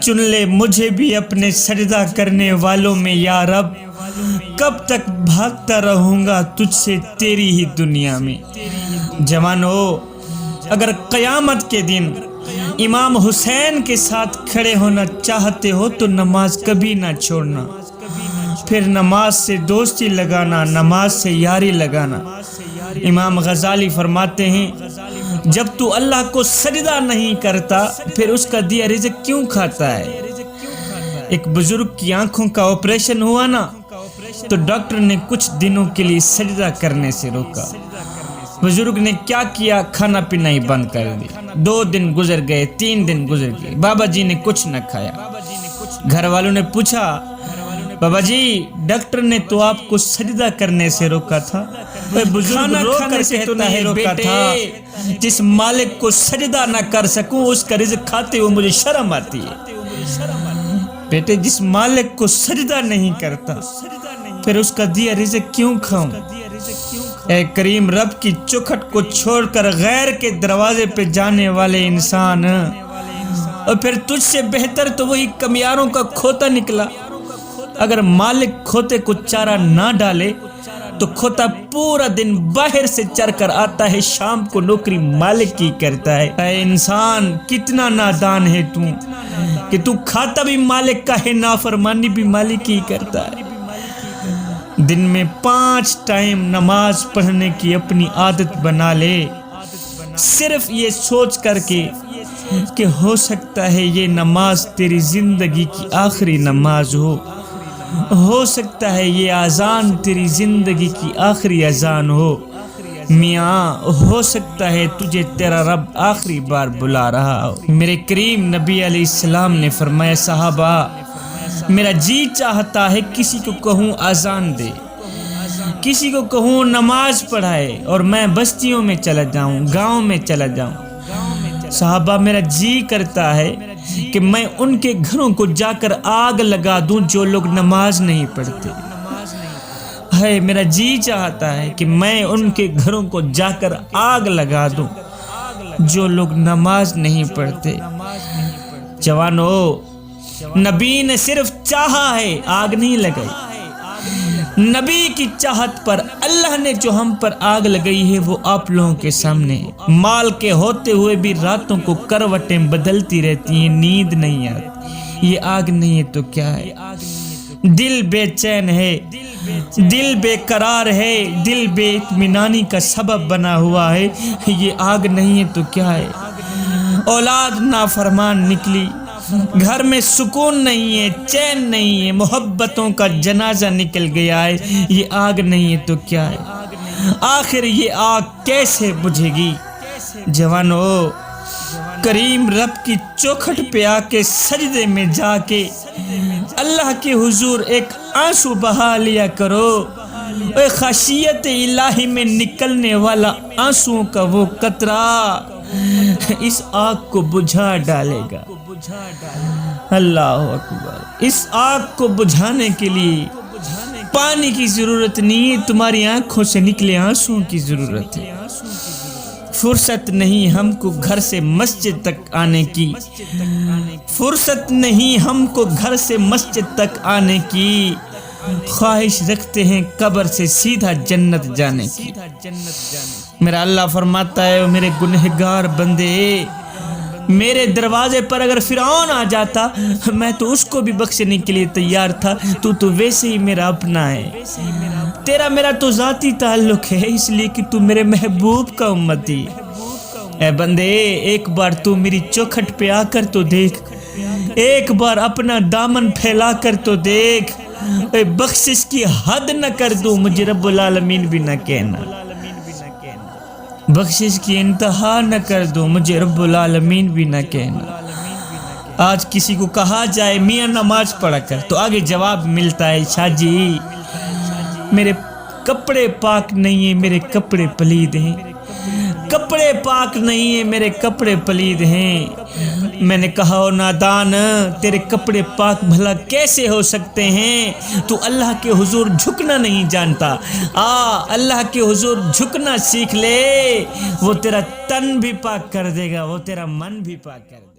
چن لے مجھے بھی اپنے سجدہ کرنے والوں میں یا رب، کب تک بھاگتا رہوں گا تجھ سے تیری ہی دنیا میں۔ جوانو، اگر قیامت کے دن امام حسین کے ساتھ کھڑے ہونا چاہتے ہو تو نماز کبھی نہ چھوڑنا، پھر نماز سے دوستی لگانا، نماز سے یاری لگانا۔ امام غزالی فرماتے ہیں، جب تو اللہ کو سجدہ نہیں کرتا پھر اس کا دیا رزق کیوں کھاتا ہے؟ ایک بزرگ کی آنکھوں کا آپریشن ہوا نا، تو ڈاکٹر نے کچھ دنوں کے لیے سجدہ کرنے سے روکا۔ بزرگ نے کیا کیا؟ کھانا پینا ہی بند کر دیا۔ 2 دن گزر گئے، 3 دن گزر گئے، بابا جی نے کچھ نہ کھایا۔ گھر والوں نے پوچھا، بابا جی ڈاکٹر نے تو آپ کو سجدہ کرنے سے روکا تھا۔ بزرگ رو کر کہتا ہے، روکا تھا، جس مالک کو سجدہ نہ کر سکوں اس کا رزق کھاتے ہوئے مجھے شرم آتی ہے۔ بیٹے، جس مالک کو سجدہ نہیں کرتا پھر اس کا دیا رزق کیوں کھاؤں؟ اے کریم رب کی چوکھٹ کو چھوڑ کر غیر کے دروازے پہ جانے والے انسان، اور پھر تجھ سے بہتر تو وہی کمیاروں کا کھوتا نکلا۔ اگر مالک کھوتے کو چارہ نہ ڈالے تو کھوتا پورا دن باہر سے چر کر آتا ہے، شام کو نوکری مالک کی کرتا ہے۔ اے انسان، کتنا نادان ہے تو کہ تو کھاتا بھی مالک کا ہے، نافرمانی بھی مالک ہی کرتا ہے۔ دن میں 5 ٹائم نماز پڑھنے کی اپنی عادت بنا لے، صرف یہ سوچ کر کے کہ ہو سکتا ہے یہ نماز تیری زندگی کی آخری نماز ہو سکتا ہے یہ اذان تیری زندگی کی آخری اذان ہو، میاں ہو سکتا ہے تجھے تیرا رب آخری بار بلا رہا ہو۔ میرے کریم نبی علیہ السلام نے فرمایا، صحابہ میرا جی چاہتا ہے کسی کو کہوں اذان دے، کسی کو کہوں نماز پڑھائے، اور میں بستیوں میں چلا جاؤں، گاؤں میں چلا جاؤں۔ صحابہ میرا جی کرتا ہے کہ میں ان کے گھروں کو جا کر آگ لگا دوں جو لوگ نماز نہیں پڑھتے۔ ہے میرا جی چاہتا ہے کہ میں ان کے گھروں کو جا کر آگ لگا دوں جو لوگ نماز نہیں پڑھتے۔ جوانو، نبی نے صرف چاہا ہے، آگ نہیں لگائی۔ نبی کی چاہت پر اللہ نے جو ہم پر آگ لگائی ہے وہ آپ لوگوں کے سامنے۔ مال کے ہوتے ہوئے بھی راتوں کو کروٹیں بدلتی رہتی ہیں، نیند نہیں آتی۔ یہ آگ نہیں ہے تو کیا ہے؟ دل بے چین ہے، دل بے قرار ہے، دل بے اطمینانی کا سبب بنا ہوا ہے، یہ آگ نہیں ہے تو کیا ہے؟ اولاد نافرمان نکلی، گھر میں سکون نہیں ہے، چین نہیں ہے، محبتوں کا جنازہ نکل گیا ہے، یہ آگ نہیں ہے تو کیا ہے؟ آخر یہ آگ کیسے بجھے گی؟ جوانو، کریم رب کی چوکھٹ پہ آ کے سجدے میں جا کے اللہ کے حضور ایک آنسو بہا لیا کرو۔ اے خشیت الہی میں نکلنے والا آنسوؤں کا وہ قطرہ اس آگ کو بجھا ڈالے گا۔ اللہ اکبر۔ اس آگ کو بجھانے کے لیے پانی کی ضرورت نہیں ہے، تمہاری آنکھوں سے نکلے آنسوؤں کی ضرورت ہے۔ فرصت نہیں ہم کو گھر سے مسجد تک آنے کی، فرصت نہیں ہم کو گھر سے مسجد تک آنے کی، خواہش رکھتے ہیں قبر سے سیدھا جنت جانے کی۔ میرا اللہ فرماتا ہے، میرے گنہگار بندے، میرے دروازے پر اگر فرعون آ جاتا میں تو اس کو بھی بخشنے کے لیے تیار تھا، تو ویسے ہی میرا اپنا ہے۔ تیرا میرا تو ذاتی تعلق ہے، اس لیے کہ تو میرے محبوب کا امتی۔ اے بندے، ایک بار تو میری چوکھٹ پہ آ کر تو دیکھ، ایک بار اپنا دامن پھیلا کر تو دیکھ۔ اے بخشش کی حد نہ کر دوں، مجھے رب العالمین بھی نہ کہنا، بخشش کی انتہا نہ کر دو، مجھے رب العالمین بھی نہ کہنا۔ آج کسی کو کہا جائے میاں نماز پڑھا کر تو آگے جواب ملتا ہے، شاہ جی میرے کپڑے پاک نہیں ہیں، میرے کپڑے پلید ہیں، کپڑے پاک نہیں ہیں، میرے کپڑے پلید ہیں۔ میں نے کہا، او نادان، تیرے کپڑے پاک بھلا کیسے ہو سکتے ہیں؟ تو اللہ کے حضور جھکنا نہیں جانتا۔ اللہ کے حضور جھکنا سیکھ لے، وہ تیرا تن بھی پاک کر دے گا، وہ تیرا من بھی پاک کر دے گا۔